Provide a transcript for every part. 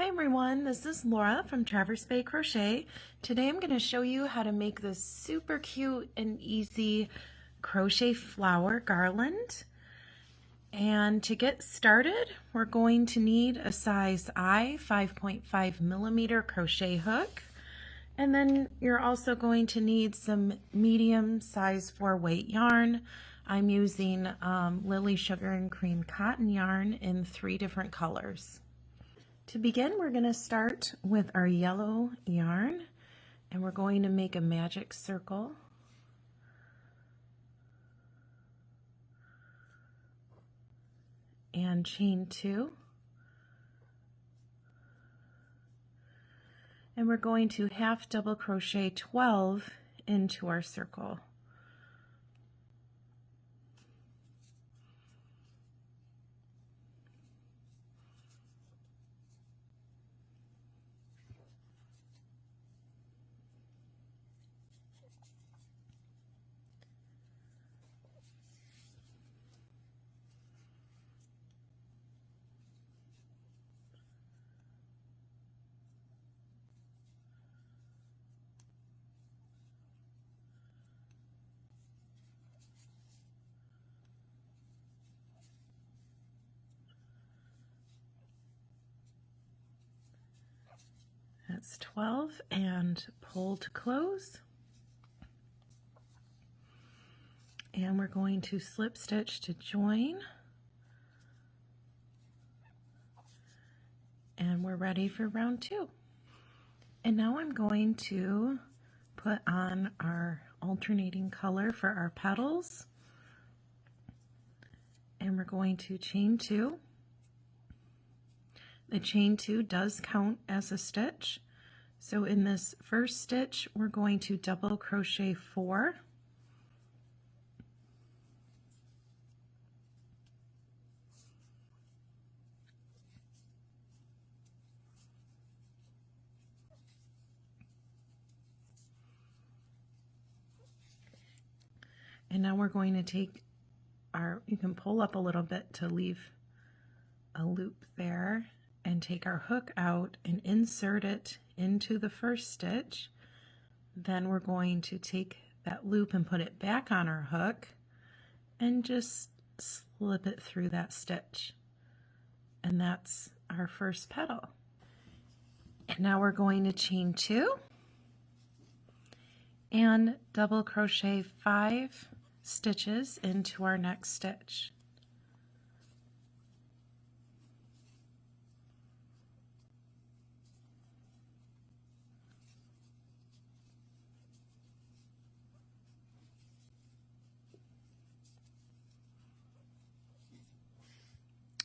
Hi everyone, this is Laura from Traverse Bay Crochet. Today I'm going to show you how to make this super cute and easy crochet flower garland. And to get started, we're going to need a size I 5.5 millimeter crochet hook. And then you're also going to need some medium size 4 weight yarn. I'm using Lily Sugar and Cream cotton yarn in 3 different colors. To begin, we're going to start with our yellow yarn, and we're going to make a magic circle. And chain 2. And we're going to half double crochet 12 into our circle. That's 12 and pull to close. And we're going to slip stitch to join. And we're ready for round 2. And now I'm going to put on our alternating color for our petals. And we're going to chain 2. The chain 2 does count as a stitch. So in this first stitch, we're going to double crochet 4. And now we're going to take you can pull up a little bit to leave a loop there, and take our hook out and insert it into the first stitch. Then we're going to take that loop and put it back on our hook and just slip it through that stitch. And that's our first petal. And now we're going to chain 2 and double crochet 5 stitches into our next stitch.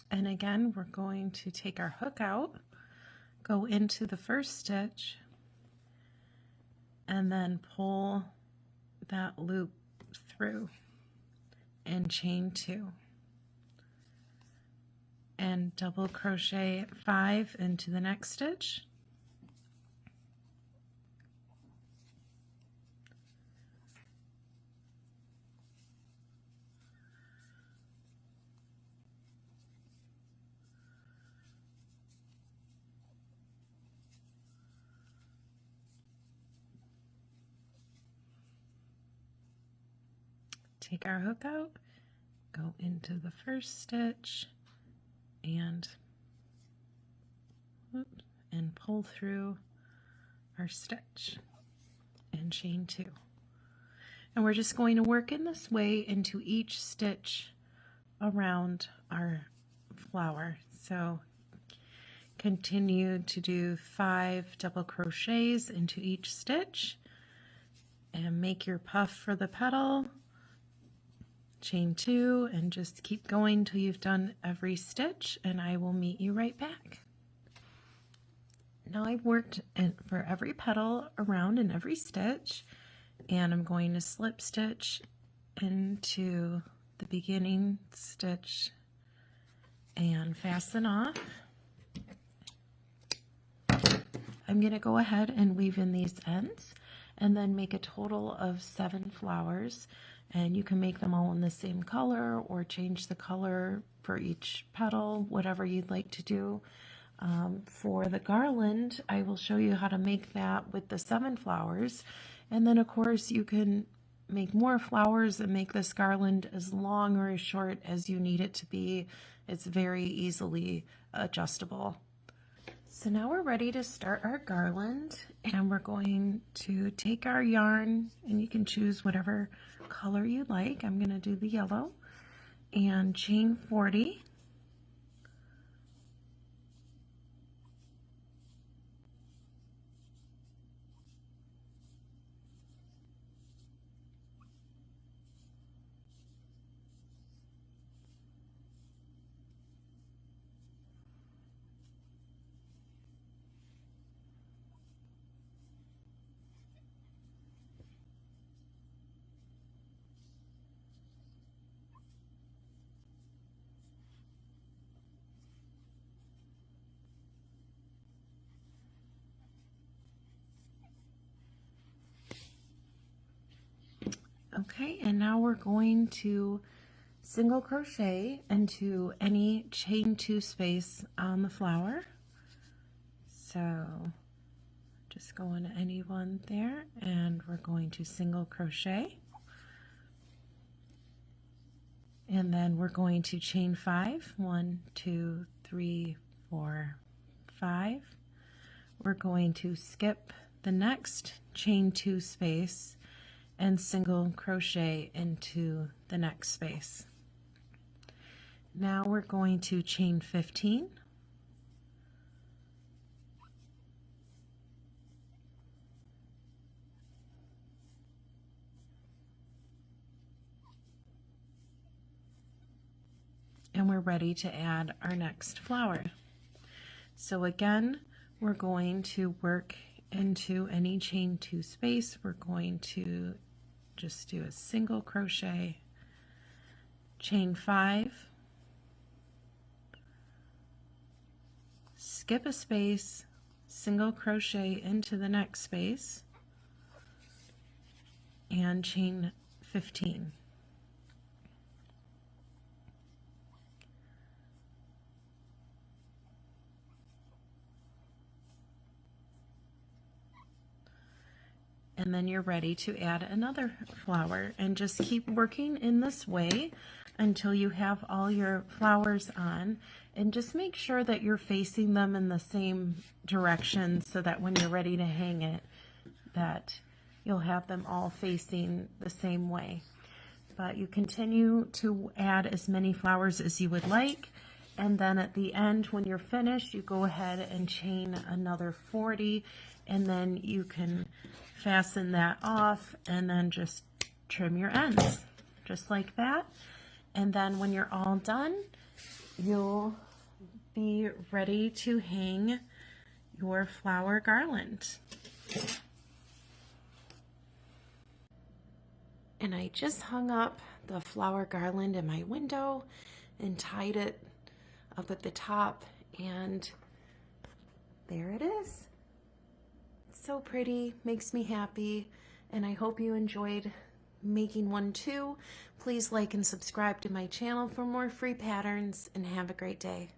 And again, we're going to take our hook out, go into the first stitch, and then pull that loop through and chain 2. And double crochet 5 into the next stitch. Take our hook out, go into the first stitch, and pull through our stitch and chain 2. And we're just going to work in this way into each stitch around our flower. So continue to do 5 double crochets into each stitch and make your puff for the petal. Chain 2 and just keep going till you've done every stitch, and I will meet you right back. Now I've worked for every petal around in every stitch, and I'm going to slip stitch into the beginning stitch and fasten off. I'm going to go ahead and weave in these ends and then make a total of 7 flowers. And you can make them all in the same color or change the color for each petal, whatever you'd like to do. For the garland, I will show you how to make that with the 7 flowers. And then of course you can make more flowers and make this garland as long or as short as you need it to be. It's very easily adjustable. So now we're ready to start our garland, and we're going to take our yarn, and you can choose whatever color you like. I'm going to do the yellow, and chain 40. Okay, and now we're going to single crochet into any chain 2 space on the flower. So just go into any one there, and we're going to single crochet. And then we're going to chain 5. 1, 2, 3, 4, 5. We're going to skip the next chain 2 space and single crochet into the next space. Now we're going to chain 15. And we're ready to add our next flower. So again, we're going to work into any chain 2 space. We're going to just do a single crochet, chain 5, skip a space, single crochet into the next space, and chain 15. And then you're ready to add another flower, and just keep working in this way until you have all your flowers on, and just make sure that you're facing them in the same direction so that when you're ready to hang it, that you'll have them all facing the same way. But you continue to add as many flowers as you would like, and then at the end when you're finished, you go ahead and chain another 40, and then you can fasten that off and then just trim your ends just like that. And then when you're all done, you'll be ready to hang your flower garland. And I just hung up the flower garland in my window and tied it up at the top, and there it is. So pretty, makes me happy, and I hope you enjoyed making one too. Please like and subscribe to my channel for more free patterns, and have a great day.